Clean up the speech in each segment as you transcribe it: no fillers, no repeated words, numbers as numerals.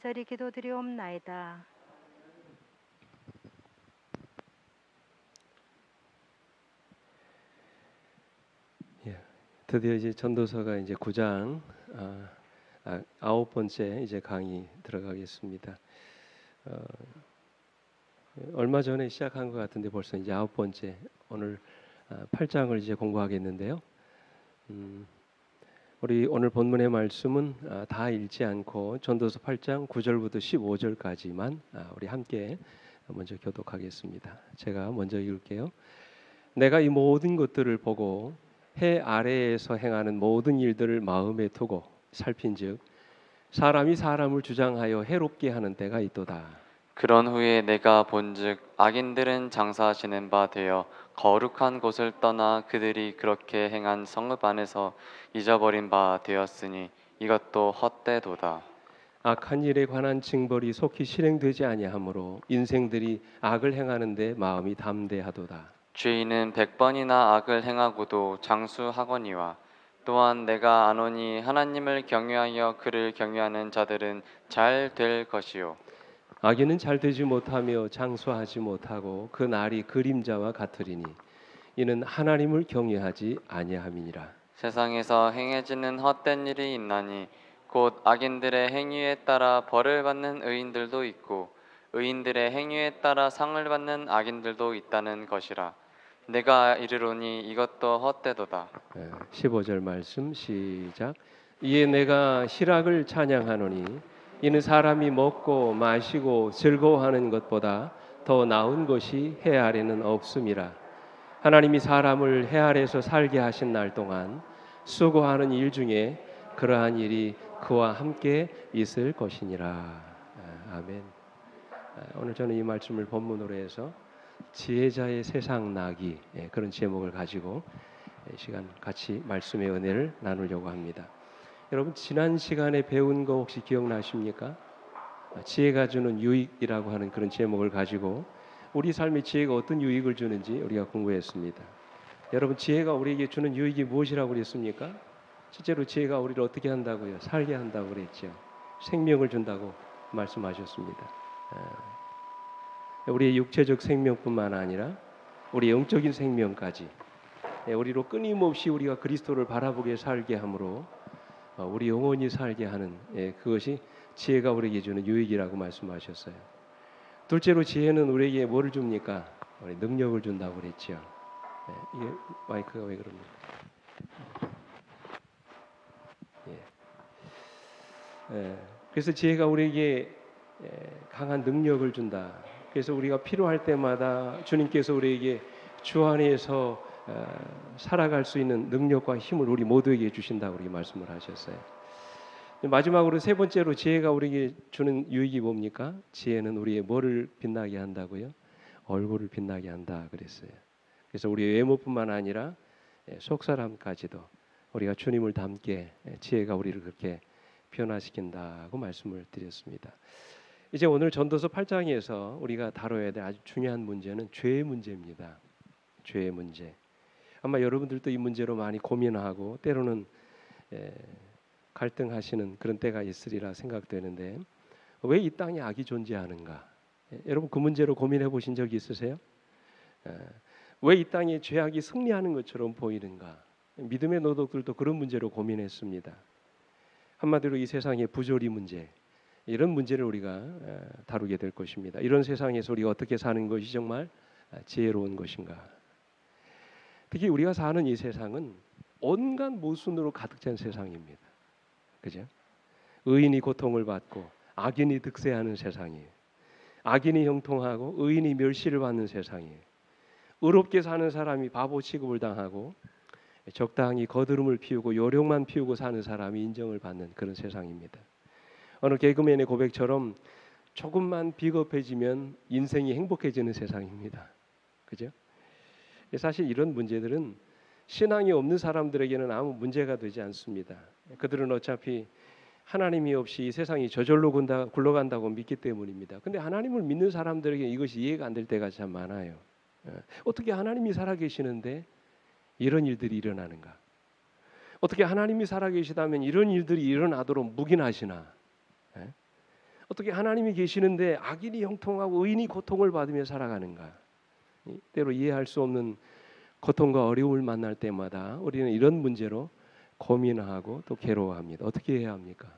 간절히 기도드리옵나이다. 예, 드디어 이제 전도서가 이제 9장 아홉 번째 이제 강의 들어가겠습니다. 얼마 전에 시작한 것 같은데 벌써 이제 아홉 번째 오늘 8장을 이제 공부하겠는데요. 우리 오늘 본문의 말씀은 다 읽지 않고 전도서 8장 9절부터 15절까지만 우리 함께 먼저 교독하겠습니다. 제가 먼저 읽을게요. 내가 이 모든 것들을 보고 해 아래에서 행하는 모든 일들을 마음에 두고 살핀즉 사람이 사람을 주장하여 해롭게 하는 때가 있도다. 그런 후에 내가 본즉 악인들은 장사하시는 바 되어 거룩한 곳을 떠나 그들이 그렇게 행한 성읍 안에서 잊어버린 바 되었으니 이것도 헛되도다. 악한 일에 관한 징벌이 속히 실행되지 아니하므로 인생들이 악을 행하는데 마음이 담대하도다. 죄인은 100번이나 악을 행하고도 장수하거니와 또한 내가 아노니 하나님을 경외하여 그를 경외하는 자들은 잘 될 것이요 악인은 잘 되지 못하며 장수하지 못하고 그 날이 그림자와 같으리니 이는 하나님을 경외하지 아니함이니라. 세상에서 행해지는 헛된 일이 있나니 곧 악인들의 행위에 따라 벌을 받는 의인들도 있고 의인들의 행위에 따라 상을 받는 악인들도 있다는 것이라. 내가 이르노니 이것도 헛되도다. 15절 말씀 시작. 이에 내가 희락을 찬양하노니 이는 사람이 먹고 마시고 즐거워하는 것보다 더 나은 것이 해 아래는 없음이라. 하나님이 사람을 해 아래에서 살게 하신 날 동안 수고하는 일 중에 그러한 일이 그와 함께 있을 것이니라. 아멘. 오늘 저는 이 말씀을 본문으로 해서 지혜자의 세상 나기 그런 제목을 가지고 시간 같이 말씀의 은혜를 나누려고 합니다. 여러분 지난 시간에 배운 거 혹시 기억나십니까? 지혜가 주는 유익이라고 하는 그런 제목을 가지고 우리 삶의 지혜가 어떤 유익을 주는지 우리가 공부했습니다. 여러분 지혜가 우리에게 주는 유익이 무엇이라고 그랬습니까? 실제로 지혜가 우리를 어떻게 한다고요? 살게 한다고 그랬죠. 생명을 준다고 말씀하셨습니다. 우리의 육체적 생명뿐만 아니라 우리 영적인 생명까지 우리로 끊임없이 우리가 그리스도를 바라보게 살게 하므로 우리 영혼이 살게 하는 그것이 지혜가 우리에게 주는 유익이라고 말씀하셨어요. 둘째로 지혜는 우리에게 뭐를 줍니까? 우리 능력을 준다고 그랬죠. 이게 마이크가 왜 그럽니까? 그래서 지혜가 우리에게 강한 능력을 준다. 그래서 우리가 필요할 때마다 주님께서 우리에게 주 안에서 살아갈 수 있는 능력과 힘을 우리 모두에게 주신다고 그렇게 말씀을 하셨어요. 마지막으로 세 번째로 지혜가 우리에게 주는 유익이 뭡니까? 지혜는 우리의 뭐를 빛나게 한다고요? 얼굴을 빛나게 한다 그랬어요. 그래서 우리의 외모뿐만 아니라 속사람까지도 우리가 주님을 닮게 지혜가 우리를 그렇게 변화시킨다고 말씀을 드렸습니다. 이제 오늘 전도서 8장에서 우리가 다뤄야 될 아주 중요한 문제는 죄의 문제입니다. 죄의 문제. 아마 여러분들도 이 문제로 많이 고민하고 때로는 갈등하시는 그런 때가 있으리라 생각되는데 왜 이 땅에 악이 존재하는가? 여러분 그 문제로 고민해 보신 적이 있으세요? 왜 이 땅에 죄악이 승리하는 것처럼 보이는가? 믿음의 노독들도 그런 문제로 고민했습니다. 한마디로 이 세상의 부조리 문제, 이런 문제를 우리가 다루게 될 것입니다. 이런 세상에서 우리가 어떻게 사는 것이 정말 지혜로운 것인가? 특히 우리가 사는 이 세상은 온갖 모순으로 가득 찬 세상입니다. 그죠? 의인이 고통을 받고 악인이 득세하는 세상이에요. 악인이 형통하고 의인이 멸시를 받는 세상이에요. 의롭게 사는 사람이 바보 취급을 당하고 적당히 거드름을 피우고 요령만 피우고 사는 사람이 인정을 받는 그런 세상입니다. 어느 개그맨의 고백처럼 조금만 비겁해지면 인생이 행복해지는 세상입니다. 그죠? 사실 이런 문제들은 신앙이 없는 사람들에게는 아무 문제가 되지 않습니다. 그들은 어차피 하나님이 없이 이 세상이 저절로 굴러간다고 믿기 때문입니다. 근데 하나님을 믿는 사람들에게 이것이 이해가 안 될 때가 참 많아요. 어떻게 하나님이 살아계시는데 이런 일들이 일어나는가? 어떻게 하나님이 살아계시다면 이런 일들이 일어나도록 묵인하시나? 어떻게 하나님이 계시는데 악인이 형통하고 의인이 고통을 받으며 살아가는가? 때로 이해할 수 없는 고통과 어려움을 만날 때마다 우리는 이런 문제로 고민하고 또 괴로워합니다. 어떻게 해야 합니까?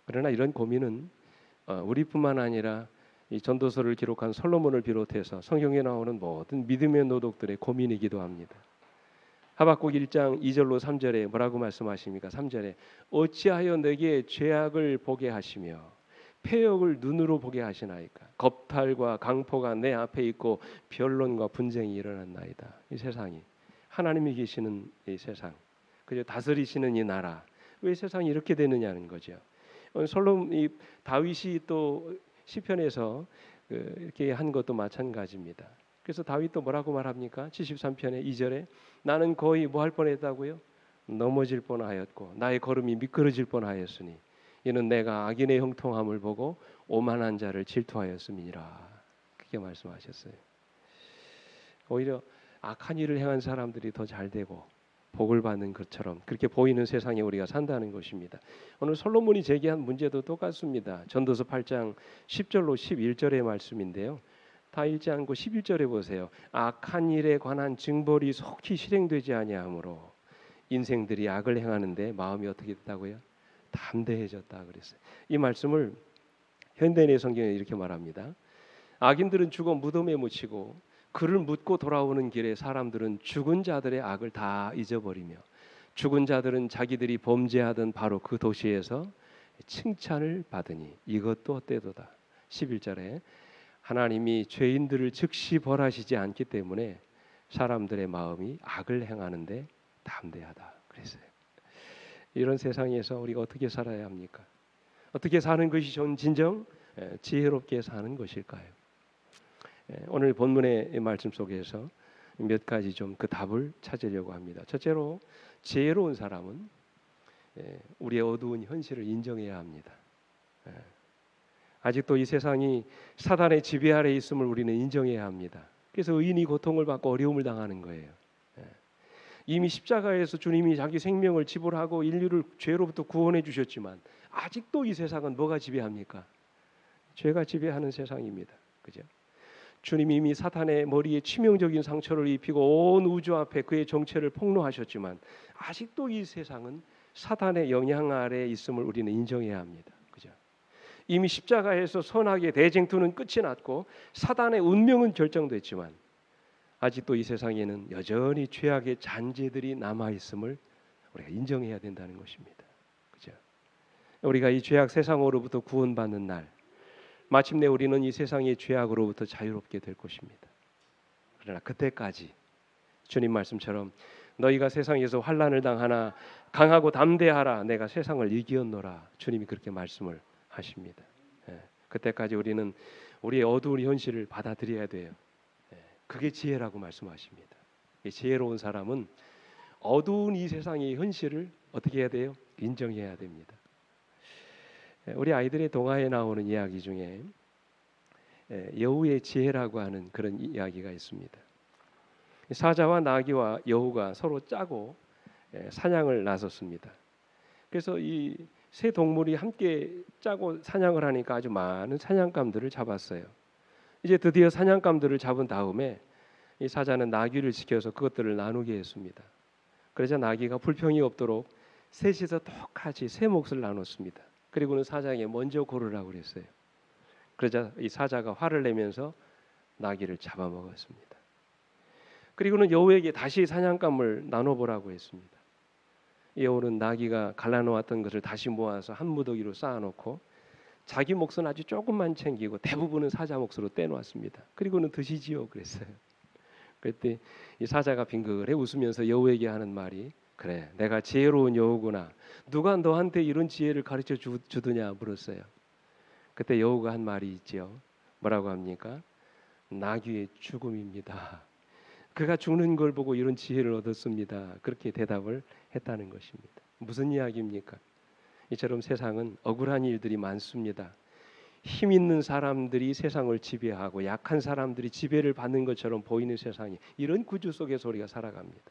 그러나 이런 고민은 우리뿐만 아니라 이 전도서를 기록한 솔로몬을 비롯해서 성경에 나오는 모든 믿음의 노독들의 고민이기도 합니다. 하박국 1장 2절로 3절에 뭐라고 말씀하십니까? 3절에 어찌하여 내게 죄악을 보게 하시며 패역을 눈으로 보게 하시나이까? 겁탈과 강포가 내 앞에 있고 변론과 분쟁이 일어났나이다. 이 세상이 하나님이 계시는 이 세상, 그저 다스리시는 이 나라, 왜 세상이 이렇게 되느냐는 거죠. 이 다윗이 또 시편에서 이렇게 한 것도 마찬가지입니다. 그래서 다윗도 뭐라고 말합니까? 73편의 2절에 나는 거의 뭐 할 뻔했다고요? 넘어질 뻔하였고 나의 걸음이 미끄러질 뻔하였으니 이는 내가 악인의 형통함을 보고 오만한 자를 질투하였음이니라. 그렇게 말씀하셨어요. 오히려 악한 일을 행한 사람들이 더 잘 되고 복을 받는 것처럼 그렇게 보이는 세상에 우리가 산다는 것입니다. 오늘 솔로몬이 제기한 문제도 똑같습니다. 전도서 8장 10절로 11절의 말씀인데요. 다 읽지 않고 11절에 보세요. 악한 일에 관한 징벌이 속히 실행되지 아니하므로 인생들이 악을 행하는데 마음이 어떻게 됐다고요? 담대해졌다 그랬어요. 이 말씀을 현대인의 성경에 이렇게 말합니다. 악인들은 죽어 무덤에 묻히고 그를 묻고 돌아오는 길에 사람들은 죽은 자들의 악을 다 잊어버리며 죽은 자들은 자기들이 범죄하던 바로 그 도시에서 칭찬을 받으니 이것도 헛되도다. 11절에 하나님이 죄인들을 즉시 벌하시지 않기 때문에 사람들의 마음이 악을 행하는데 담대하다 그랬어요. 이런 세상에서 우리가 어떻게 살아야 합니까? 어떻게 사는 것이 진정 지혜롭게 사는 것일까요? 오늘 본문의 말씀 속에서 몇 가지 좀 그 답을 찾으려고 합니다. 첫째로 지혜로운 사람은 우리의 어두운 현실을 인정해야 합니다. 아직도 이 세상이 사단의 지배 아래 있음을 우리는 인정해야 합니다. 그래서 의인이 고통을 받고 어려움을 당하는 거예요. 이미 십자가에서 주님이 자기 생명을 지불하고 인류를 죄로부터 구원해 주셨지만 아직도 이 세상은 뭐가 지배합니까? 죄가 지배하는 세상입니다. 그죠? 주님이 이미 사탄의 머리에 치명적인 상처를 입히고 온 우주 앞에 그의 정체를 폭로하셨지만 아직도 이 세상은 사탄의 영향 아래에 있음을 우리는 인정해야 합니다. 그죠? 이미 십자가에서 선악의 대쟁투는 끝이 났고 사단의 운명은 결정됐지만 아직도 이 세상에는 여전히 죄악의 잔재들이 남아 있음을 우리가 인정해야 된다는 것입니다. 그죠? 우리가 이 죄악 세상으로부터 구원받는 날 마침내 우리는 이 세상의 죄악으로부터 자유롭게 될 것입니다. 그러나 그때까지 주님 말씀처럼 너희가 세상에서 환난을 당하나 강하고 담대하라 내가 세상을 이기었노라 주님이 그렇게 말씀을 하십니다. 그때까지 우리는 우리의 어두운 현실을 받아들여야 돼요. 그게 지혜라고 말씀하십니다. 지혜로운 사람은 어두운 이 세상의 현실을 어떻게 해야 돼요? 인정해야 됩니다. 우리 아이들의 동화에 나오는 이야기 중에 여우의 지혜라고 하는 그런 이야기가 있습니다. 사자와 나귀와 여우가 서로 짜고 사냥을 나섰습니다. 그래서 이 세 동물이 함께 짜고 사냥을 하니까 아주 많은 사냥감들을 잡았어요. 이제 드디어 사냥감들을 잡은 다음에 이 사자는 나귀를 시켜서 그것들을 나누게 했습니다. 그러자 나귀가 불평이 없도록 셋이서 똑같이 세 몫을 나눴습니다. 그리고는 사자에게 먼저 고르라고 그랬어요. 그러자 이 사자가 화를 내면서 나귀를 잡아먹었습니다. 그리고는 여우에게 다시 사냥감을 나눠보라고 했습니다. 여우는 나귀가 갈라놓았던 것을 다시 모아서 한 무더기로 쌓아놓고 자기 몫은 아주 조금만 챙기고 대부분은 사자 몫으로 떼놓았습니다. 그리고는 드시지요 그랬어요. 그때 이 사자가 빙글에 웃으면서 여우에게 하는 말이 그래 내가 지혜로운 여우구나. 누가 너한테 이런 지혜를 가르쳐 주더냐 물었어요. 그때 여우가 한 말이 있죠. 뭐라고 합니까? 나귀의 죽음입니다. 그가 죽는 걸 보고 이런 지혜를 얻었습니다. 그렇게 대답을 했다는 것입니다. 무슨 이야기입니까? 이처럼 세상은 억울한 일들이 많습니다. 힘 있는 사람들이 세상을 지배하고 약한 사람들이 지배를 받는 것처럼 보이는 세상이 이런 구조 속에서 우리가 살아갑니다.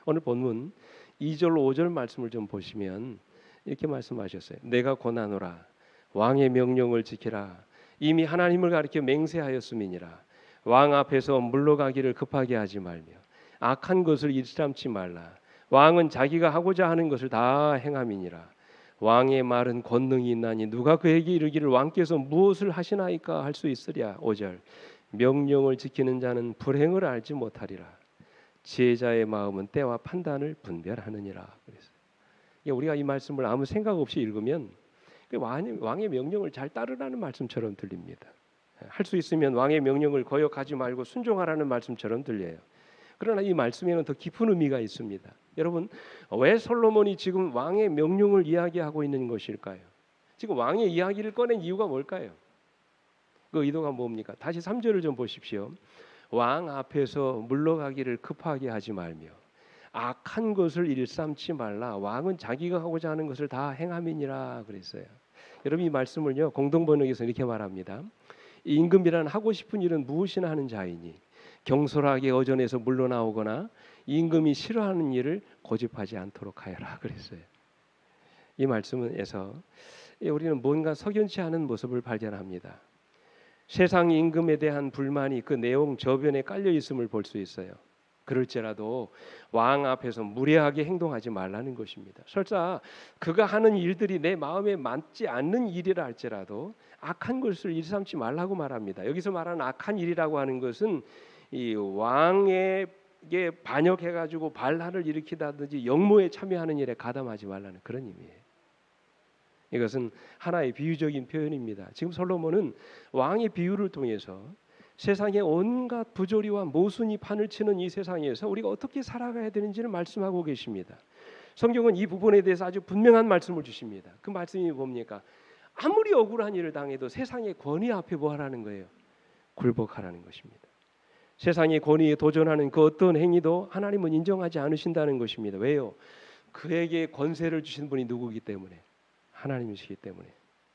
오늘 본문 2절 5절 말씀을 좀 보시면 이렇게 말씀하셨어요. 내가 고나노라 왕의 명령을 지키라. 이미 하나님을 가리켜 맹세하였음이니라. 왕 앞에서 물러가기를 급하게 하지 말며 악한 것을 일삼지 말라. 왕은 자기가 하고자 하는 것을 다 행함이니라. 왕의 말은 권능이 있나니 누가 그에게 이르기를 왕께서 무엇을 하시나이까 할 수 있으랴. 5절 명령을 지키는 자는 불행을 알지 못하리라. 지혜자의 마음은 때와 판단을 분별하느니라. 그래서 우리가 이 말씀을 아무 생각 없이 읽으면 왕의 명령을 잘 따르라는 말씀처럼 들립니다. 할 수 있으면 왕의 명령을 거역하지 말고 순종하라는 말씀처럼 들려요. 그러나 이 말씀에는 더 깊은 의미가 있습니다. 여러분, 왜 솔로몬이 지금 왕의 명령을 이야기하고 있는 것일까요? 지금 왕의 이야기를 꺼낸 이유가 뭘까요? 그 의도가 뭡니까? 다시 3절을 좀 보십시오. 왕 앞에서 물러가기를 급하게 하지 말며 악한 것을 일삼지 말라. 왕은 자기가 하고자 하는 것을 다 행함이니라 그랬어요. 여러분, 이 말씀을요 공동번역에서 이렇게 말합니다. 임금이란 하고 싶은 일은 무엇이나 하는 자이니 경솔하게 어전에서 물러나오거나 임금이 싫어하는 일을 고집하지 않도록 하여라 그랬어요. 이 말씀에서 우리는 뭔가 석연치 않은 모습을 발견합니다. 세상 임금에 대한 불만이 그 내용 저변에 깔려 있음을 볼 수 있어요. 그럴지라도 왕 앞에서 무례하게 행동하지 말라는 것입니다. 설사 그가 하는 일들이 내 마음에 맞지 않는 일이라 할지라도 악한 것을 일삼지 말라고 말합니다. 여기서 말하는 악한 일이라고 하는 것은 이 왕에게 반역해가지고 반란을 일으키다든지 역모에 참여하는 일에 가담하지 말라는 그런 의미예요. 이것은 하나의 비유적인 표현입니다. 지금 솔로몬은 왕의 비유를 통해서 세상의 온갖 부조리와 모순이 판을 치는 이 세상에서 우리가 어떻게 살아가야 되는지를 말씀하고 계십니다. 성경은 이 부분에 대해서 아주 분명한 말씀을 주십니다. 그 말씀이 뭡니까? 아무리 억울한 일을 당해도 세상의 권위 앞에 뭐 하라는 거예요? 굴복하라는 것입니다. 세상의 권위에 도전하는 그 어떤 행위도 하나님은 인정하지 않으신다는 것입니다. 왜요? 그에게 권세를 주신 분이 누구이기 때문에? 하나님이시기 때문에.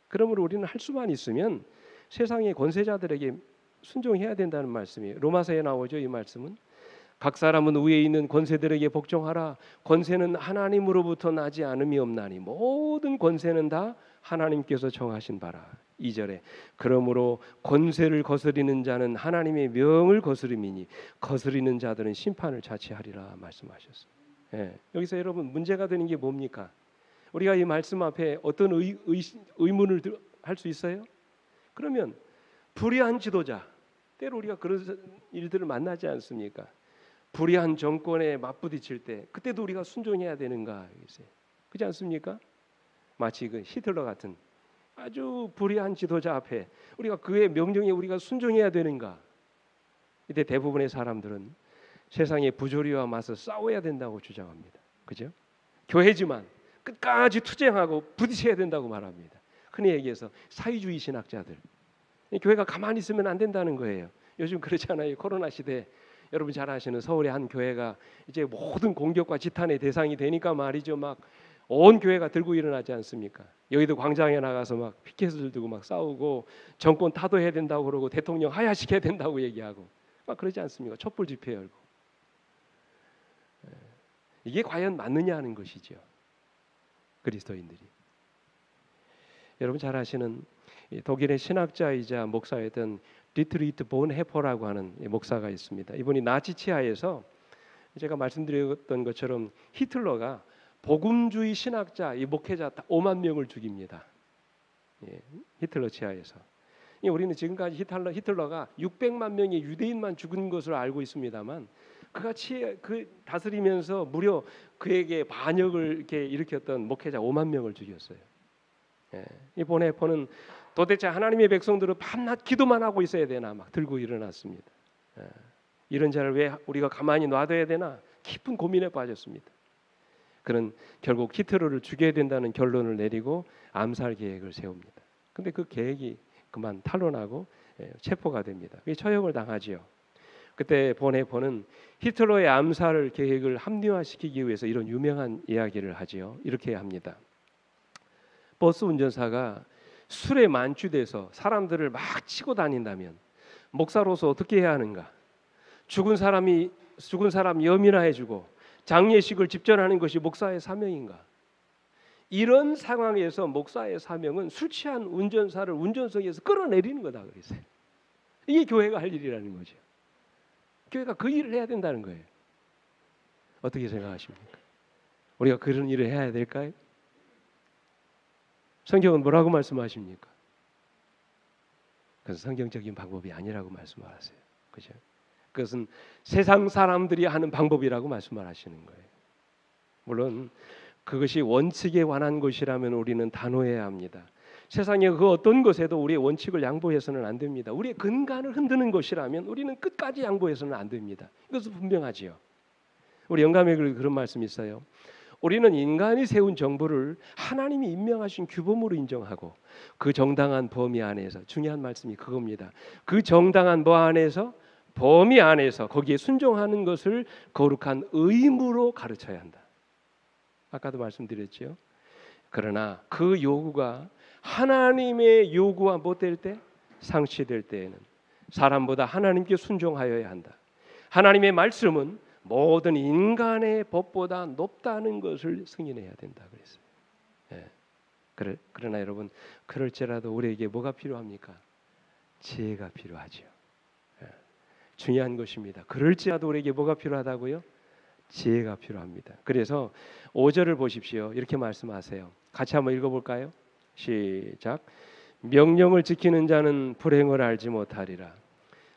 그러므로 우리는 할 수만 있으면 세상의 권세자들에게 순종해야 된다는 말씀이에요. 로마서에 나오죠. 이 말씀은 각 사람은 위에 있는 권세들에게 복종하라. 권세는 하나님으로부터 나지 않음이 없나니 모든 권세는 다 하나님께서 정하신 바라. 2절에 그러므로 권세를 거스리는 자는 하나님의 명을 거스림이니 거스리는 자들은 심판을 자취하리라 말씀하셨어요. 여기서 여러분 문제가 되는 게 뭡니까? 우리가 이 말씀 앞에 어떤 의문을 할 수 있어요? 그러면 불의한 지도자, 때로 우리가 그런 일들을 만나지 않습니까? 불의한 정권에 맞부딪힐 때 그때도 우리가 순종해야 되는가? 그렇지 않습니까? 마치 그 히틀러 같은 아주 불의한 지도자 앞에 우리가 그의 명령에 우리가 순종해야 되는가? 이때 대부분의 사람들은 세상의 부조리와 맞서 싸워야 된다고 주장합니다. 그죠? 교회지만 끝까지 투쟁하고 부딪혀야 된다고 말합니다. 흔히 얘기해서 사회주의 신학자들. 교회가 가만히 있으면 안 된다는 거예요. 요즘 그렇잖아요. 코로나 시대 여러분 잘 아시는 서울의 한 교회가 이제 모든 공격과 지탄의 대상이 되니까 말이죠. 막 온 교회가 들고 일어나지 않습니까? 여의도 광장에 나가서 막 피켓을 들고 막 싸우고 정권 타도해야 된다고 그러고 대통령 하야시켜야 된다고 얘기하고 막 그러지 않습니까? 촛불 집회 열고. 이게 과연 맞느냐 하는 것이죠. 그리스도인들이. 여러분 잘 아시는 독일의 신학자이자 목사였던 디트리히트 본헤퍼라고 하는 목사가 있습니다. 이분이 나치 치하에서 제가 말씀드렸던 것처럼 히틀러가 복음주의 신학자, 이 목회자 5만 명을 죽입니다. 히틀러 치하에서. 우리는 지금까지 히틀러가 600만 명의 유대인만 죽은 것으로 알고 있습니다만 그가 다스리면서 무려 그에게 반역을 이렇게 일으켰던 목회자 5만 명을 죽였어요. 이 본헤퍼는 도대체 하나님의 백성들은 밤낮 기도만 하고 있어야 되나 막 들고 일어났습니다. 이런 자를 왜 우리가 가만히 놔둬야 되나 깊은 고민에 빠졌습니다. 그는 결국 히틀러를 죽여야 된다는 결론을 내리고 암살 계획을 세웁니다. 근데 그 계획이 그만 탄로나고 체포가 됩니다. 처형을 당하지요. 그때 본헤퍼는 히틀러의 암살 계획을 합리화시키기 위해서 이런 유명한 이야기를 하지요. 이렇게 합니다. 버스 운전사가 술에 만취돼서 사람들을 막 치고 다닌다면 목사로서 어떻게 해야 하는가? 죽은 사람 염이나 해주고 장례식을 집전하는 것이 목사의 사명인가? 이런 상황에서 목사의 사명은 술 취한 운전사를 운전석에서 끌어내리는 거다 그랬어요. 이게 교회가 할 일이라는 거죠. 교회가 그 일을 해야 된다는 거예요. 어떻게 생각하십니까? 우리가 그런 일을 해야 될까요? 성경은 뭐라고 말씀하십니까? 그것은 성경적인 방법이 아니라고 말씀하세요. 그죠? 그것은 세상 사람들이 하는 방법이라고 말씀하시는 거예요. 물론 그것이 원칙에 관한 것이라면 우리는 단호해야 합니다. 세상의 그 어떤 것에도 우리의 원칙을 양보해서는 안 됩니다. 우리의 근간을 흔드는 것이라면 우리는 끝까지 양보해서는 안 됩니다. 이것은 분명하지요. 우리 영감에 그런 말씀이 있어요. 우리는 인간이 세운 정부를 하나님이 임명하신 규범으로 인정하고 그 정당한 범위 안에서, 중요한 말씀이 그겁니다. 그 정당한 범위 안에서 거기에 순종하는 것을 거룩한 의무로 가르쳐야 한다. 아까도 말씀드렸죠. 그러나 그 요구가 하나님의 요구와 못될 때, 상치될 때에는 사람보다 하나님께 순종하여야 한다. 하나님의 말씀은 모든 인간의 법보다 높다는 것을 승인해야 된다 그랬어요. 그러나 여러분, 그럴지라도 우리에게 뭐가 필요합니까? 지혜가 필요하죠. 중요한 것입니다. 그럴지라도 우리에게 뭐가 필요하다고요? 지혜가 필요합니다. 그래서 5절을 보십시오. 이렇게 말씀하세요. 같이 한번 읽어볼까요? 시작. 명령을 지키는 자는 불행을 알지 못하리라.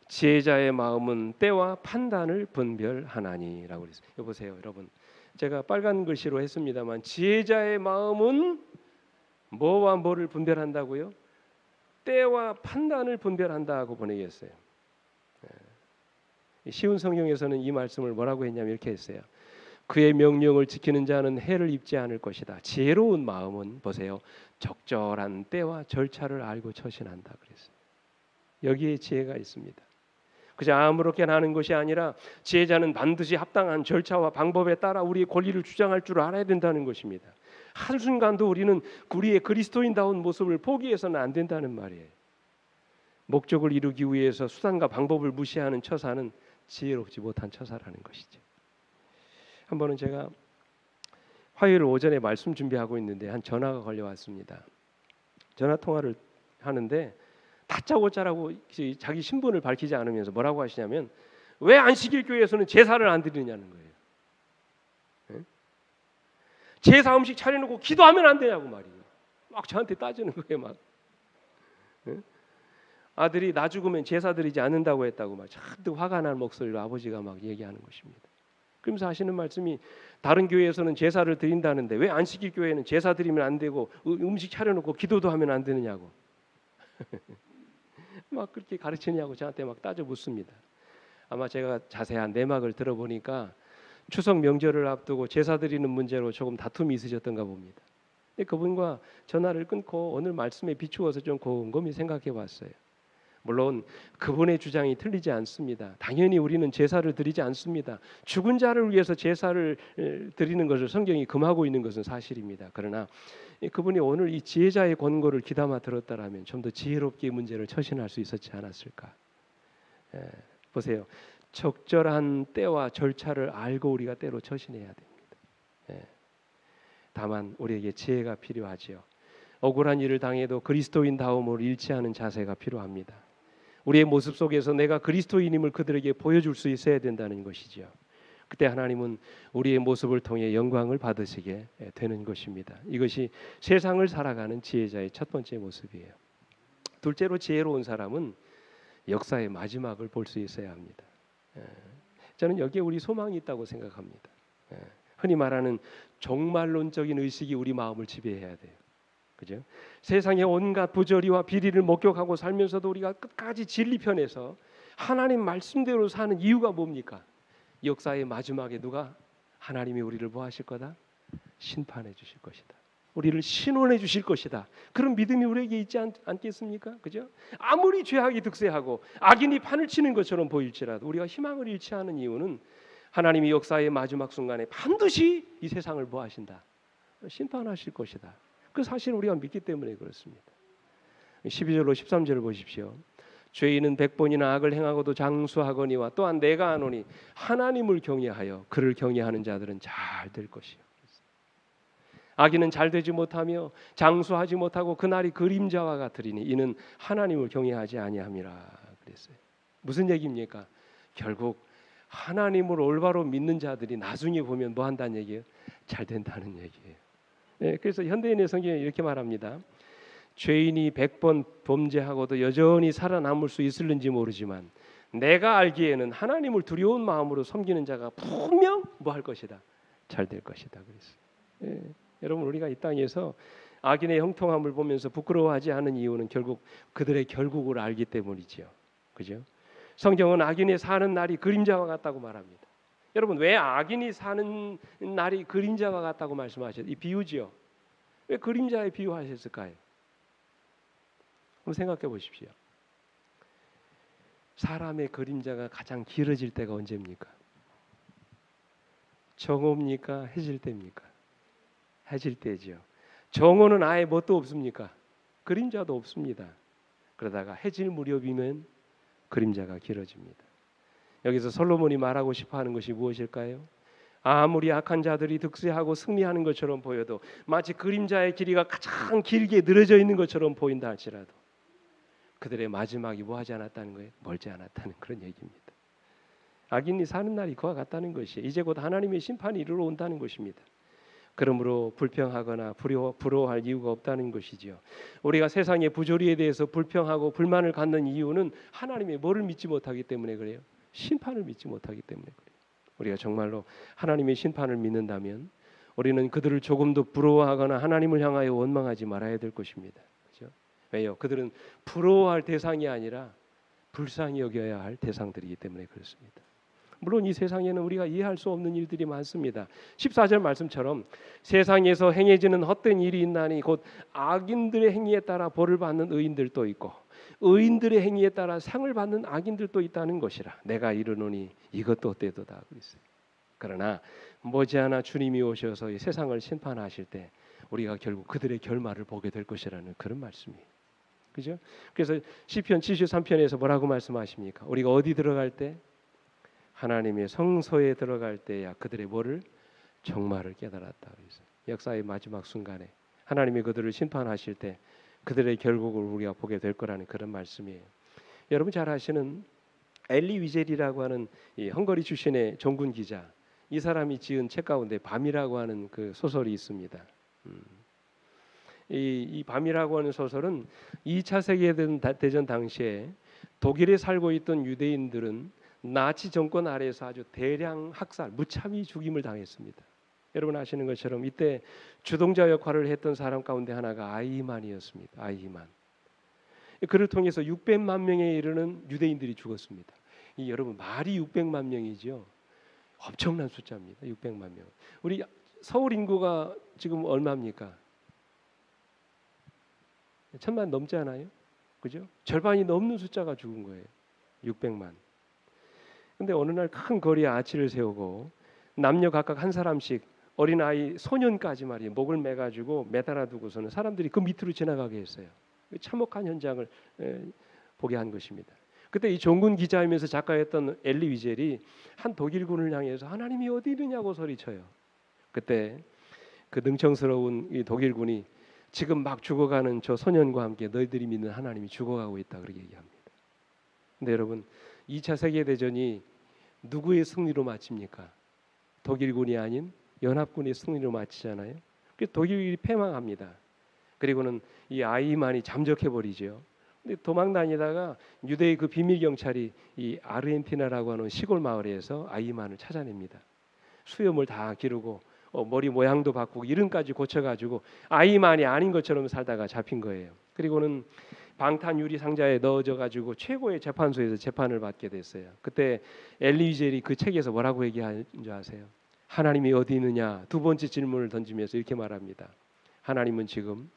지혜자의 마음은 때와 판단을 분별하나니라고 그랬어요. 여보세요, 여러분. 제가 빨간 글씨로 했습니다만 지혜자의 마음은 뭐와 뭐를 분별한다고요? 때와 판단을 분별한다고 보내겠어요. 쉬운 성경에서는 이 말씀을 뭐라고 했냐면 이렇게 했어요. 그의 명령을 지키는 자는 해를 입지 않을 것이다. 지혜로운 마음은 보세요. 적절한 때와 절차를 알고 처신한다 그랬어요. 여기에 지혜가 있습니다. 그저 아무렇게나 하는 것이 아니라 지혜자는 반드시 합당한 절차와 방법에 따라 우리의 권리를 주장할 줄 알아야 된다는 것입니다. 한순간도 우리는 우리의 그리스도인다운 모습을 포기해서는 안 된다는 말이에요. 목적을 이루기 위해서 수단과 방법을 무시하는 처사는 지혜롭지 못한 처사라는 것이죠. 한 번은 제가 화요일 오전에 말씀 준비하고 있는데 한 전화가 걸려왔습니다. 전화 통화를 하는데 다짜고짜라고 자기 신분을 밝히지 않으면서 뭐라고 하시냐면 왜 안식일 교회에서는 제사를 안 드리냐는 거예요. 제사 음식 차려놓고 기도하면 안 되냐고 말이에요. 막 저한테 따지는 거예요. 막 아들이 나 죽으면 제사 드리지 않는다고 했다고 막 잔뜩 화가 난 목소리로 아버지가 막 얘기하는 것입니다. 그러면서 하시는 말씀이 다른 교회에서는 제사를 드린다는데 왜 안식일 교회는 제사 드리면 안 되고 음식 차려놓고 기도도 하면 안 되느냐고 막 그렇게 가르치냐고 저한테 막 따져 묻습니다. 아마 제가 자세한 내막을 들어보니까 추석 명절을 앞두고 제사 드리는 문제로 조금 다툼이 있으셨던가 봅니다. 그분과 전화를 끊고 오늘 말씀에 비추어서 좀 곰곰이 생각해 봤어요. 물론 그분의 주장이 틀리지 않습니다. 당연히 우리는 제사를 드리지 않습니다. 죽은 자를 위해서 제사를 드리는 것을 성경이 금하고 있는 것은 사실입니다. 그러나 그분이 오늘 이 지혜자의 권고를 귀담아 들었다라면 좀 더 지혜롭게 이 문제를 처신할 수 있었지 않았을까. 보세요. 적절한 때와 절차를 알고 우리가 때로 처신해야 됩니다. 다만 우리에게 지혜가 필요하지요. 억울한 일을 당해도 그리스도인다움을 잃지 않은 자세가 필요합니다. 우리의 모습 속에서 내가 그리스도인임을 그들에게 보여줄 수 있어야 된다는 것이죠. 그때 하나님은 우리의 모습을 통해 영광을 받으시게 되는 것입니다. 이것이 세상을 살아가는 지혜자의 첫 번째 모습이에요. 둘째로 지혜로운 사람은 역사의 마지막을 볼 수 있어야 합니다. 저는 여기에 우리 소망이 있다고 생각합니다. 흔히 말하는 종말론적인 의식이 우리 마음을 지배해야 돼요. 그죠? 세상의 온갖 부조리와 비리를 목격하고 살면서도 우리가 끝까지 진리 편에서 하나님 말씀대로 사는 이유가 뭡니까? 역사의 마지막에 누가 하나님이 우리를 뭐 하실 거다? 심판해 주실 것이다. 우리를 신원해 주실 것이다. 그런 믿음이 우리에게 있지 않겠습니까? 그죠? 아무리 죄악이 득세하고 악인이 판을 치는 것처럼 보일지라도 우리가 희망을 잃지 않은 이유는 하나님이 역사의 마지막 순간에 반드시 이 세상을 뭐 하신다? 심판하실 것이다. 그 사실을 우리가 믿기 때문에 그렇습니다. 12절로 13절을 보십시오. 죄인은 100번이나 악을 행하고도 장수하거니와 또한 내가 아노니 하나님을 경외하여 그를 경외하는 자들은 잘 될 것이요. 악인은 잘 되지 못하며 장수하지 못하고 그날이 그림자와 같으리니 이는 하나님을 경외하지 아니함이라 그랬어요. 무슨 얘기입니까? 결국 하나님을 올바로 믿는 자들이 나중에 보면 뭐 한다는 얘기예요? 잘 된다는 얘기예요. 네, 그래서 현대인의 성경에 이렇게 말합니다. 죄인이 100번 범죄하고도 여전히 살아남을 수 있을는지 모르지만 내가 알기에는 하나님을 두려운 마음으로 섬기는 자가 분명 뭐 할 것이다? 잘 될 것이다 그랬어요. 예, 여러분 우리가 이 땅에서 악인의 형통함을 보면서 부끄러워하지 않은 이유는 결국 그들의 결국을 알기 때문이죠. 그죠? 성경은 악인이 사는 날이 그림자와 같다고 말합니다. 여러분 왜 악인이 사는 날이 그림자와 같다고 말씀하셨어요? 이 비유지요. 왜 그림자에 비유하셨을까요? 한번 생각해 보십시오. 사람의 그림자가 가장 길어질 때가 언제입니까? 정오입니까? 해질 때입니까? 해질 때죠. 정오는 아예 뭣도 없습니까? 그림자도 없습니다. 그러다가 해질 무렵이면 그림자가 길어집니다. 여기서 솔로몬이 말하고 싶어하는 것이 무엇일까요? 아무리 악한 자들이 득세하고 승리하는 것처럼 보여도 마치 그림자의 길이가 가장 길게 늘어져 있는 것처럼 보인다 할지라도 그들의 마지막이 뭐하지 않았다는 거예요? 멀지 않았다는 그런 얘기입니다. 악인이 사는 날이 그와 같다는 것이에요. 이제 곧 하나님의 심판이 이르러 온다는 것입니다. 그러므로 불평하거나 부러워할 이유가 없다는 것이지요. 우리가 세상의 부조리에 대해서 불평하고 불만을 갖는 이유는 하나님의 뭐를 믿지 못하기 때문에 그래요? 심판을 믿지 못하기 때문에 그래요. 우리가 정말로 하나님의 심판을 믿는다면 우리는 그들을 조금도 부러워하거나 하나님을 향하여 원망하지 말아야 될 것입니다. 그렇죠? 왜요? 그들은 부러워할 대상이 아니라 불쌍히 여겨야 할 대상들이기 때문에 그렇습니다. 물론 이 세상에는 우리가 이해할 수 없는 일들이 많습니다. 14절 말씀처럼 세상에서 행해지는 헛된 일이 있나니 곧 악인들의 행위에 따라 벌을 받는 의인들도 있고 의인들의 행위에 따라 상을 받는 악인들도 있다는 것이라 내가 이르노니 이것도 때도다 그랬어요. 그러나 머지않아 주님이 오셔서 이 세상을 심판하실 때 우리가 결국 그들의 결말을 보게 될 것이라는 그런 말씀이에요. 그죠? 그래서 시편 73편에서 뭐라고 말씀하십니까? 우리가 어디 들어갈 때? 하나님의 성소에 들어갈 때야 그들의 뭐를? 종말을 깨달았다. 그래서 역사의 마지막 순간에 하나님이 그들을 심판하실 때 그들의 결국을 우리가 보게 될 거라는 그런 말씀이에요. 여러분 잘 아시는 엘리 위젤이라고 하는 이 헝가리 출신의 종군 기자, 이 사람이 지은 책 가운데 밤이라고 하는 그 소설이 있습니다. 이 밤이라고 하는 소설은 2차 세계대전 당시에 독일에 살고 있던 유대인들은 나치 정권 아래에서 아주 대량 학살, 무참히 죽임을 당했습니다. 여러분 아시는 것처럼 이때 주동자 역할을 했던 사람 가운데 하나가 아이히만이었습니다. 아이히만. 그를 통해서 600만 명에 이르는 유대인들이 죽었습니다. 이 여러분 말이 600만 명이죠. 엄청난 숫자입니다. 600만 명. 우리 서울 인구가 지금 얼마입니까? 1000만 넘지 않아요? 그죠? 절반이 넘는 숫자가 죽은 거예요. 600만. 근데 어느 날 큰 거리에 아치를 세우고 남녀 각각 한 사람씩 어린아이 소년까지 말이에요. 목을 매가지고 매달아 두고서는 사람들이 그 밑으로 지나가게 했어요. 참혹한 현장을 보게 한 것입니다. 그때 이 종군 기자이면서 작가였던 엘리 위젤이 한 독일군을 향해서 하나님이 어디 있느냐고 소리쳐요. 그때 그 능청스러운 이 독일군이 지금 막 죽어가는 저 소년과 함께 너희들이 믿는 하나님이 죽어가고 있다 그렇게 얘기합니다. 근데 여러분 2차 세계대전이 누구의 승리로 마칩니까? 독일군이 아닌 연합군의 승리로 마치잖아요. 그래서 독일이 패망합니다. 그리고는 이 아이만이 잠적해버리죠. 근데 도망 다니다가 유대의 그 비밀 경찰이 이 아르헨티나라고 하는 시골 마을에서 아이만을 찾아냅니다. 수염을 다 기르고 머리 모양도 바꾸고 이름까지 고쳐가지고 아이만이 아닌 것처럼 살다가 잡힌 거예요. 그리고는 방탄 유리 상자에 넣어져 가지고 최고의 재판소에서 재판을 받게 됐어요. 그때 엘리 위젤이 그 책에서 뭐라고 얘기하는 줄 아세요? 하나님이 어디 있느냐 두 번째 질문을 던지면서 이렇게 말합니다. 하나님은 지금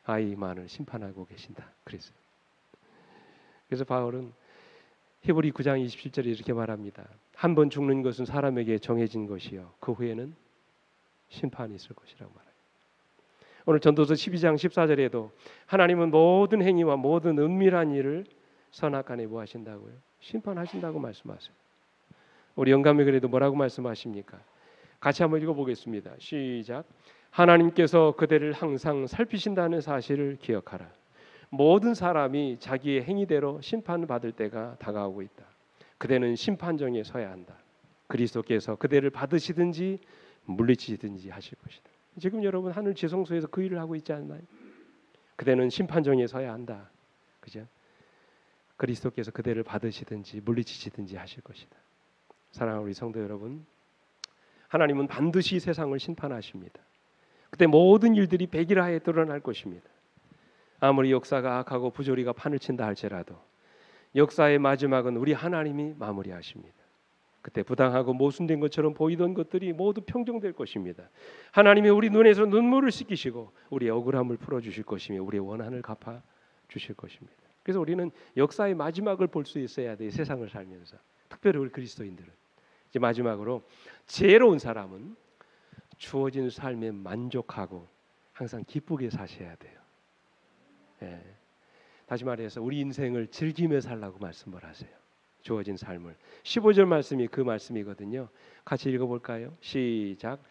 아이만을 심판하고 계신다. 그랬어요. 그래서 바울은 히브리 9장 27절에 이렇게 말합니다. 한 번 죽는 것은 사람에게 정해진 것이요 그 후에는 심판이 있을 것이라고 말해요. 오늘 전도서 12장 14절에도 하나님은 모든 행위와 모든 은밀한 일을 선악간에 뭐 하신다고요? 심판하신다고 말씀하세요. 우리 영감의 글에도 뭐라고 말씀하십니까? 같이 한번 읽어보겠습니다. 시작. 하나님께서 그대를 항상 살피신다는 사실을 기억하라. 모든 사람이 자기의 행위대로 심판받을 때가 다가오고 있다. 그대는 심판정에 서야 한다. 그리스도께서 그대를 받으시든지 물리치든지 하실 것이다. 지금 여러분 하늘 지성소에서 그 일을 하고 있지 않나요? 그대는 심판정에 서야 한다. 그죠? 그리스도께서 그대를 받으시든지 물리치시든지 하실 것이다. 사랑하는 우리 성도 여러분, 하나님은 반드시 세상을 심판하십니다. 그때 모든 일들이 백일하에 드러날 것입니다. 아무리 역사가 악하고 부조리가 판을 친다 할지라도 역사의 마지막은 우리 하나님이 마무리하십니다. 그때 부당하고 모순된 것처럼 보이던 것들이 모두 평정될 것입니다. 하나님이 우리 눈에서 눈물을 씻기시고 우리의 억울함을 풀어주실 것이며 우리의 원한을 갚아주실 것입니다. 그래서 우리는 역사의 마지막을 볼 수 있어야 돼요. 세상을 살면서. 특별히 우리 그리스도인들은. 이제 마지막으로 지혜로운 사람은 주어진 삶에 만족하고 항상 기쁘게 사셔야 돼요. 예. 다시 말해서 우리 인생을 즐기며 살라고 말씀을 하세요. 주어진 삶을. 15절 말씀이 그 말씀이거든요. 같이 읽어볼까요? 시작.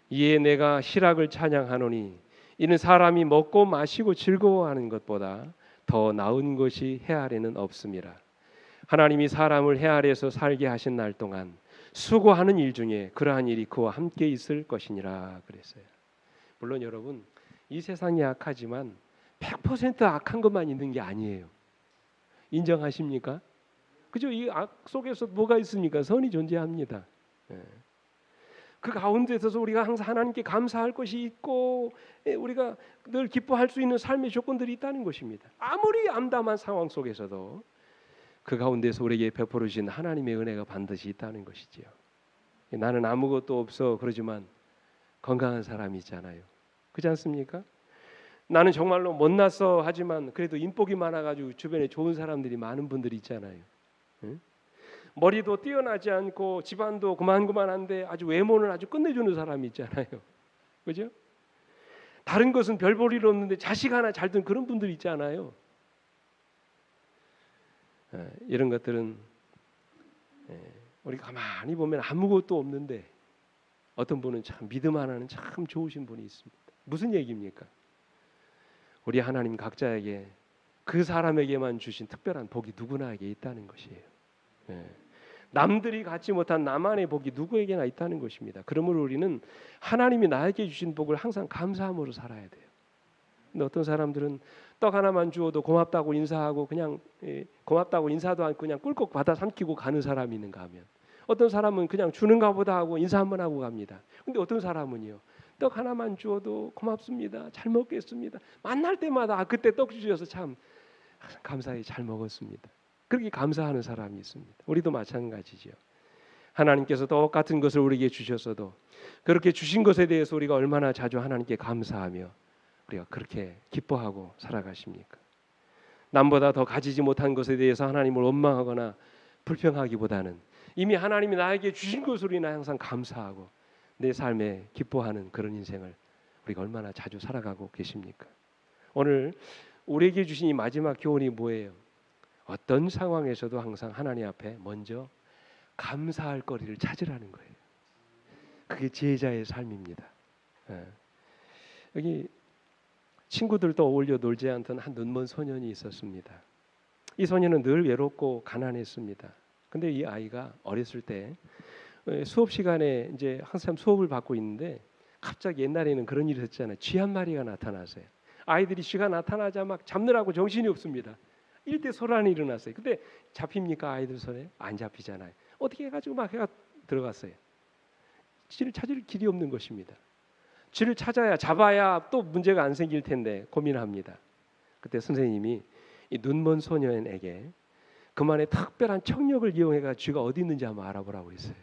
이에 내가 희락을 찬양하노니 이는 사람이 먹고 마시고 즐거워하는 것보다 더 나은 것이 해 아래는 없음이라. 하나님이 사람을 해 아래에서 살게 하신 날 동안 수고하는 일 중에 그러한 일이 그와 함께 있을 것이니라 그랬어요. 물론 여러분 이 세상이 악하지만 100% 악한 것만 있는 게 아니에요. 인정하십니까? 그죠? 이 악 속에서 뭐가 있습니까? 선이 존재합니다. 예. 그 가운데 있어서 우리가 항상 하나님께 감사할 것이 있고 우리가 늘 기뻐할 수 있는 삶의 조건들이 있다는 것입니다. 아무리 암담한 상황 속에서도 그 가운데서 우리에게 베풀어 주신 하나님의 은혜가 반드시 있다는 것이지요. 나는 아무것도 없어 그러지만 건강한 사람이 있잖아요. 그렇지 않습니까? 나는 정말로 못났어 하지만 그래도 인복이 많아가지고 주변에 좋은 사람들이 많은 분들이 있잖아요. 응? 머리도 뛰어나지 않고 집안도 그만한데 아주 외모는 아주 끝내주는 사람이 있잖아요. 그죠? 다른 것은 별 볼 일 없는데 자식 하나 잘 둔 그런 분들 있잖아요. 이런 것들은 우리가 가만히 보면 아무것도 없는데 어떤 분은 참 믿음 하나는 참 좋으신 분이 있습니다. 무슨 얘기입니까? 우리 하나님 각자에게 그 사람에게만 주신 특별한 복이 누구나에게 있다는 것이에요. 남들이 갖지 못한 나만의 복이 누구에게나 있다는 것입니다. 그러므로 우리는 하나님이 나에게 주신 복을 항상 감사함으로 살아야 돼요. 근데 어떤 사람들은 떡 하나만 주어도 고맙다고 인사하고 그냥 고맙다고 인사도 않고 그냥 꿀꺽 받아 삼키고 가는 사람이 있는가 하면 어떤 사람은 그냥 주는가 보다 하고 인사 한번 하고 갑니다. 근데 어떤 사람은요. 떡 하나만 주어도 고맙습니다. 잘 먹겠습니다. 만날 때마다 그때 떡 주셔서 참 감사히 잘 먹었습니다. 그렇게 감사하는 사람이 있습니다. 우리도 마찬가지죠. 하나님께서 똑같은 것을 우리에게 주셨어도 그렇게 주신 것에 대해서 우리가 얼마나 자주 하나님께 감사하며 우리가 그렇게 기뻐하고 살아가십니까? 남보다 더 가지지 못한 것에 대해서 하나님을 원망하거나 불평하기보다는 이미 하나님이 나에게 주신 것으로 인해 항상 감사하고 내 삶에 기뻐하는 그런 인생을 우리가 얼마나 자주 살아가고 계십니까? 오늘 우리에게 주신 이 마지막 교훈이 뭐예요? 어떤 상황에서도 항상 하나님 앞에 먼저 감사할 거리를 찾으라는 거예요. 그게 지혜자의 삶입니다. 여기 친구들도 어울려 놀지 않던 한 눈먼 소년이 있었습니다. 이 소년은 늘 외롭고 가난했습니다. 근데 이 아이가 어렸을 때 수업 시간에 이제 항상 수업을 받고 있는데 갑자기 옛날에는 그런 일이 있었잖아요. 쥐 한 마리가 나타나서요. 아이들이 쥐가 나타나자 막 잡느라고 정신이 없습니다. 일대 소란이 일어났어요. 근데 잡힙니까 아이들 손에? 안 잡히잖아요. 어떻게 해가지고 막 해가 들어갔어요. 쥐를 찾을 길이 없는 것입니다. 쥐를 찾아야 잡아야 또 문제가 안 생길 텐데 고민합니다. 그때 선생님이 이 눈먼 소년에게 그만의 특별한 청력을 이용해가 쥐가 어디 있는지 한번 알아보라고 했어요.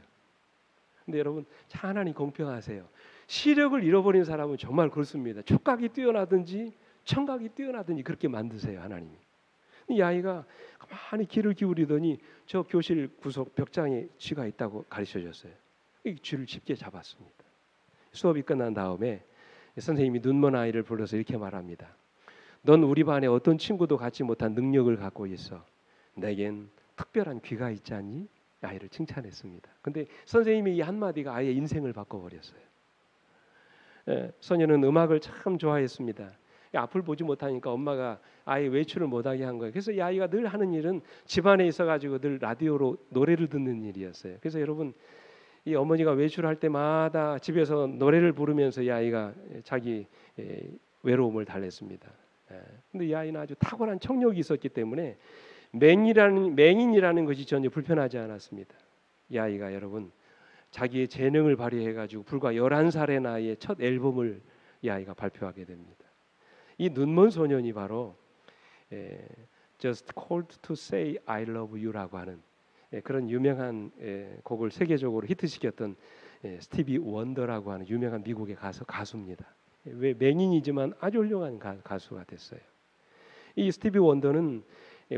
근데 여러분 참 하나님 공평하세요. 시력을 잃어버린 사람은 정말 그렇습니다. 촉각이 뛰어나든지 청각이 뛰어나든지 그렇게 만드세요 하나님이. 이 아이가 가만히 귀를 기울이더니 저 교실 구석 벽장에 쥐가 있다고 가르쳐줬어요. 이 쥐를 쉽게 잡았습니다. 수업이 끝난 다음에 선생님이 눈먼 아이를 불러서 이렇게 말합니다. 넌 우리 반에 어떤 친구도 갖지 못한 능력을 갖고 있어. 내겐 특별한 귀가 있지 않니? 아이를 칭찬했습니다. 근데 선생님의 이 한마디가 아이의 인생을 바꿔버렸어요. 소녀는 음악을 참 좋아했습니다. 앞을 보지 못하니까 엄마가 아이 외출을 못하게 한 거예요. 그래서 이 아이가 늘 하는 일은 집안에 있어가지고 늘 라디오로 노래를 듣는 일이었어요. 그래서 여러분 이 어머니가 외출할 때마다 집에서 노래를 부르면서 이 아이가 자기 외로움을 달랬습니다. 근데 이 아이는 아주 탁월한 청력이 있었기 때문에 맹인이라는 것이 전혀 불편하지 않았습니다. 이 아이가 여러분 자기의 재능을 발휘해가지고 불과 11살의 나이에 첫 앨범을 이 아이가 발표하게 됩니다. 이 눈먼 소년이 바로 Just Called to Say I Love You라고 하는 그런 유명한 곡을 세계적으로 히트시켰던 스티비 원더라고 하는 유명한 미국의 가수입니다. 왜 맹인이지만 아주 훌륭한 가수가 됐어요. 이 스티비 원더는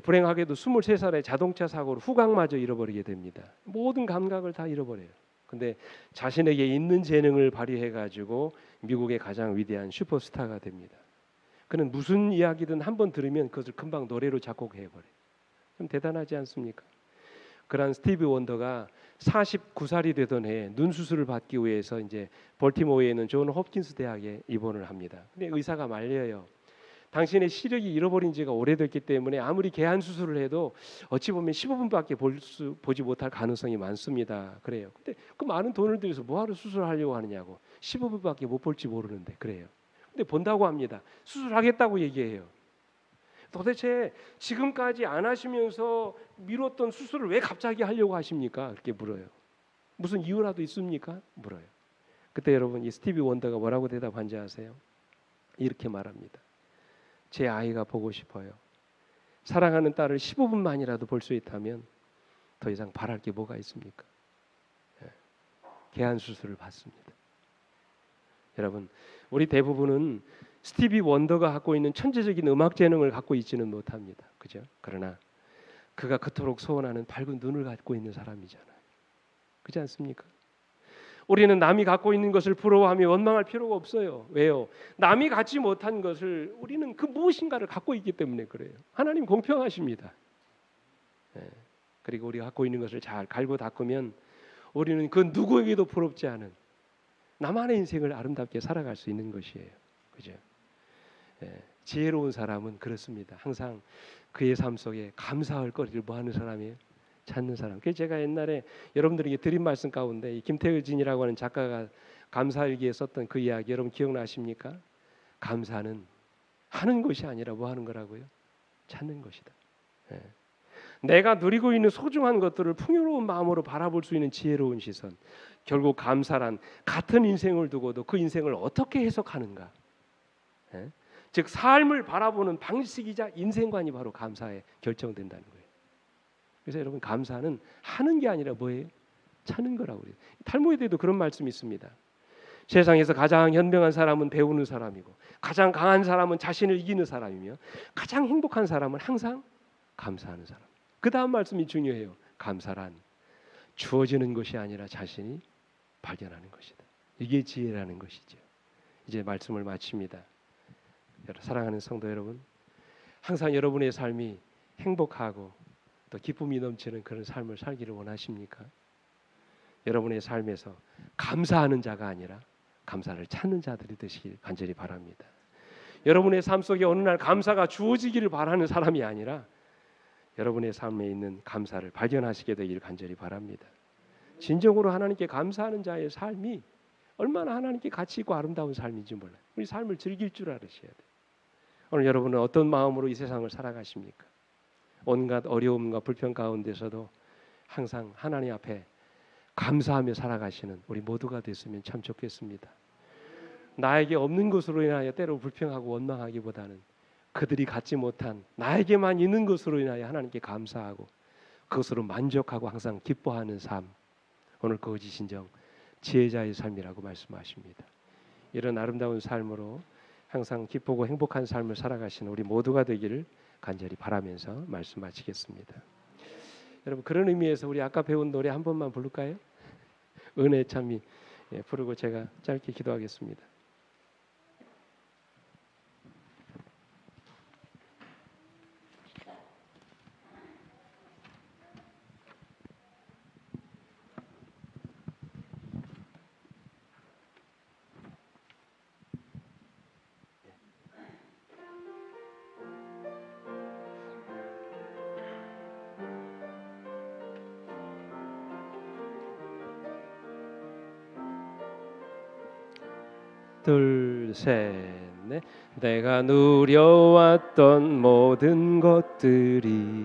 불행하게도 23살에 자동차 사고로 후각마저 잃어버리게 됩니다. 모든 감각을 다 잃어버려요. 근데 자신에게 있는 재능을 발휘해 가지고 미국의 가장 위대한 슈퍼스타가 됩니다. 그는 무슨 이야기든 한번 들으면 그것을 금방 노래로 작곡해 버려요. 좀 대단하지 않습니까? 그런 스티비 원더가 49살이 되던 해에 눈 수술을 받기 위해서 이제 볼티모어에 있는 존 홉킨스 대학에 입원을 합니다. 근데 의사가 말려요. 당신의 시력이 잃어버린 지가 오래됐기 때문에 아무리 개한 수술을 해도 어찌 보면 15분밖에 보지 못할 가능성이 많습니다. 그래요. 근데 그 많은 돈을 들여서 뭐하러 수술하려고 하느냐고. 15분밖에 못 볼지 모르는데 그래요. 근데 본다고 합니다. 수술하겠다고 얘기해요. 도대체 지금까지 안 하시면서 미뤘던 수술을 왜 갑자기 하려고 하십니까? 그렇게 물어요. 무슨 이유라도 있습니까? 물어요. 그때 여러분 이 스티비 원더가 뭐라고 대답한지 아세요? 이렇게 말합니다. 제 아이가 보고 싶어요. 사랑하는 딸을 15분만이라도 볼 수 있다면 더 이상 바랄 게 뭐가 있습니까? 개한 수술을 받습니다. 여러분, 우리 대부분은 스티비 원더가 갖고 있는 천재적인 음악 재능을 갖고 있지는 못합니다. 그죠? 그러나 그가 그토록 소원하는 밝은 눈을 갖고 있는 사람이잖아요. 그렇지 않습니까? 우리는 남이 갖고 있는 것을 부러워하며 원망할 필요가 없어요. 왜요? 남이 갖지 못한 것을 우리는 그 무엇인가를 갖고 있기 때문에 그래요. 하나님 공평하십니다. 그리고 우리가 갖고 있는 것을 잘 갈고 닦으면 우리는 그 누구에게도 부럽지 않은 나만의 인생을 아름답게 살아갈 수 있는 것이에요. 그죠? 지혜로운 사람은 그렇습니다. 항상 그의 삶 속에 감사할 거리를 뭐 하는 사람이에요? 찾는 사람. 그래서 제가 옛날에 여러분들에게 드린 말씀 가운데 이 김태진이라고 하는 작가가 감사일기에 썼던 그 이야기 여러분 기억나십니까? 감사는 하는 것이 아니라 뭐 하는 거라고요? 찾는 것이다. 내가 누리고 있는 소중한 것들을 풍요로운 마음으로 바라볼 수 있는 지혜로운 시선. 결국 감사란 같은 인생을 두고도 그 인생을 어떻게 해석하는가. 즉 삶을 바라보는 방식이자 인생관이 바로 감사에 결정된다는 거예요. 그래서 여러분 감사는 하는 게 아니라 뭐예요? 찾는 거라고 그래요. 탈무드에도 그런 말씀이 있습니다. 세상에서 가장 현명한 사람은 배우는 사람이고 가장 강한 사람은 자신을 이기는 사람이며 가장 행복한 사람은 항상 감사하는 사람. 그 다음 말씀이 중요해요. 감사란 주어지는 것이 아니라 자신이 발견하는 것이다. 이게 지혜라는 것이죠. 이제 말씀을 마칩니다. 사랑하는 성도 여러분, 항상 여러분의 삶이 행복하고 또 기쁨이 넘치는 그런 삶을 살기를 원하십니까? 여러분의 삶에서 감사하는 자가 아니라 감사를 찾는 자들이 되시길 간절히 바랍니다. 여러분의 삶 속에 어느 날 감사가 주어지기를 바라는 사람이 아니라 여러분의 삶에 있는 감사를 발견하시게 되길 간절히 바랍니다. 진정으로 하나님께 감사하는 자의 삶이 얼마나 하나님께 가치 있고 아름다운 삶인지 몰라요. 우리 삶을 즐길 줄 알으셔야 돼요. 오늘 여러분은 어떤 마음으로 이 세상을 살아가십니까? 온갖 어려움과 불편 가운데서도 항상 하나님 앞에 감사하며 살아가시는 우리 모두가 됐으면 참 좋겠습니다. 나에게 없는 것으로 인하여 때로 불평하고 원망하기보다는 그들이 갖지 못한 나에게만 있는 것으로 인하여 하나님께 감사하고 그것으로 만족하고 항상 기뻐하는 삶, 오늘 그것이 진정 지혜자의 삶이라고 말씀하십니다. 이런 아름다운 삶으로 항상 기쁘고 행복한 삶을 살아가시는 우리 모두가 되기를 간절히 바라면서 말씀 마치겠습니다. 여러분 그런 의미에서 우리 아까 배운 노래 한 번만 부를까요? 은혜 참이 부르고 제가 짧게 기도하겠습니다. 둘, 셋, 넷. 내가 누려왔던 모든 것들이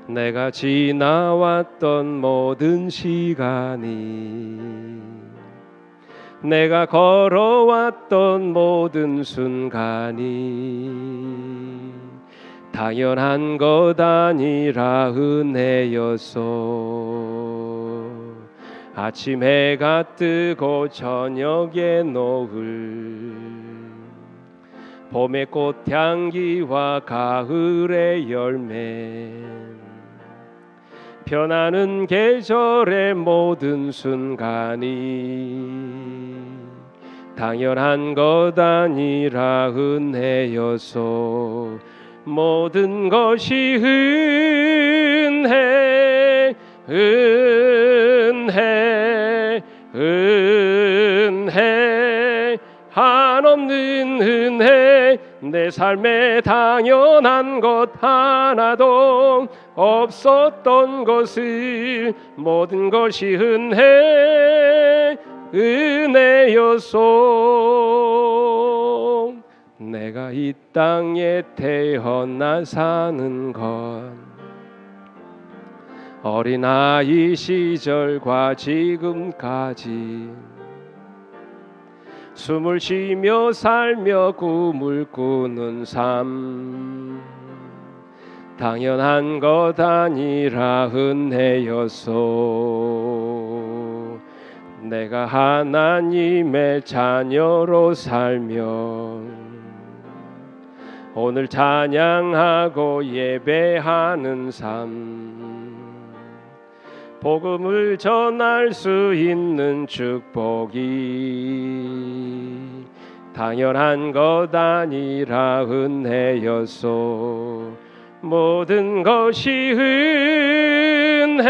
내가 지나왔던 모든 시간이 내가 걸어왔던 모든 순간이 당연한 것 아니라 은혜였소. 아침 해가 뜨고 저녁에 노을, 봄의 꽃향기와 가을의 열매, 변하는 계절의 모든 순간이 당연한 것 아니라 은혜여서 모든 것이 은혜, 은혜, 은혜, 한없는 은혜. 내 삶에 당연한 것 하나도 없었던 것을 모든 것이 은혜, 은혜여소. 내가 이 땅에 태어나 사는 건 어린아이 시절과 지금까지 숨을 쉬며 살며 꿈을 꾸는 삶 당연한 것 아니라 은혜여소. 내가 하나님의 자녀로 살며 오늘 찬양하고 예배하는 삶 복음을 전할 수 있는 축복이 당연한 것 아니라 은혜여소. 모든 것이 은혜,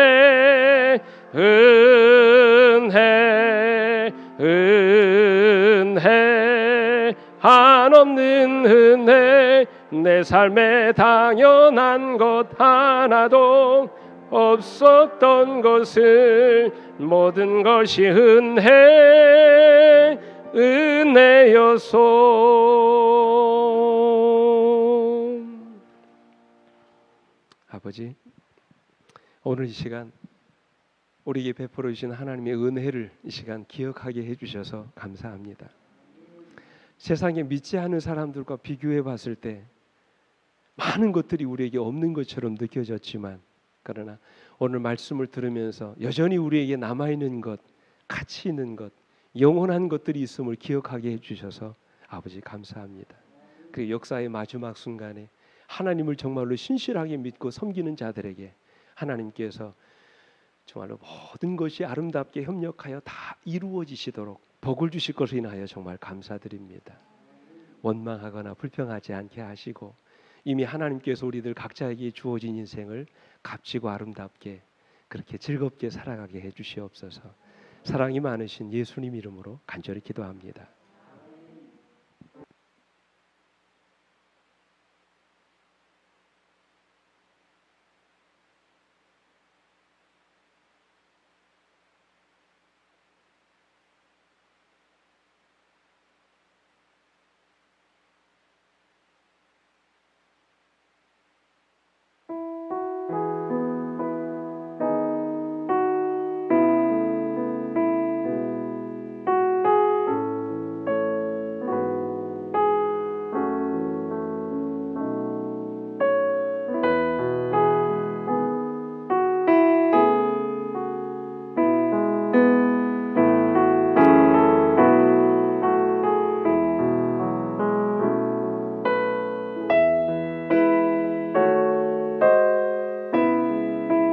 은혜, 은혜, 한없는 은혜. 내 삶에 당연한 것 하나도 없었던 것을 모든 것이 은혜, 은혜여소. 아버지, 오늘 이 시간 우리에게 베풀어 주신 하나님의 은혜를 이 시간 기억하게 해주셔서 감사합니다. 세상에 믿지 않는 사람들과 비교해 봤을 때 많은 것들이 우리에게 없는 것처럼 느껴졌지만 그러나 오늘 말씀을 들으면서 여전히 우리에게 남아있는 것, 가치 있는 것, 영원한 것들이 있음을 기억하게 해주셔서 아버지 감사합니다. 그 역사의 마지막 순간에 하나님을 정말로 신실하게 믿고 섬기는 자들에게 하나님께서 정말로 모든 것이 아름답게 협력하여 다 이루어지시도록 복을 주실 것을 인하여 정말 감사드립니다. 원망하거나 불평하지 않게 하시고 이미 하나님께서 우리들 각자에게 주어진 인생을 값지고 아름답게 그렇게 즐겁게 살아가게 해주시옵소서. 사랑이 많으신 예수님 이름으로 간절히 기도합니다.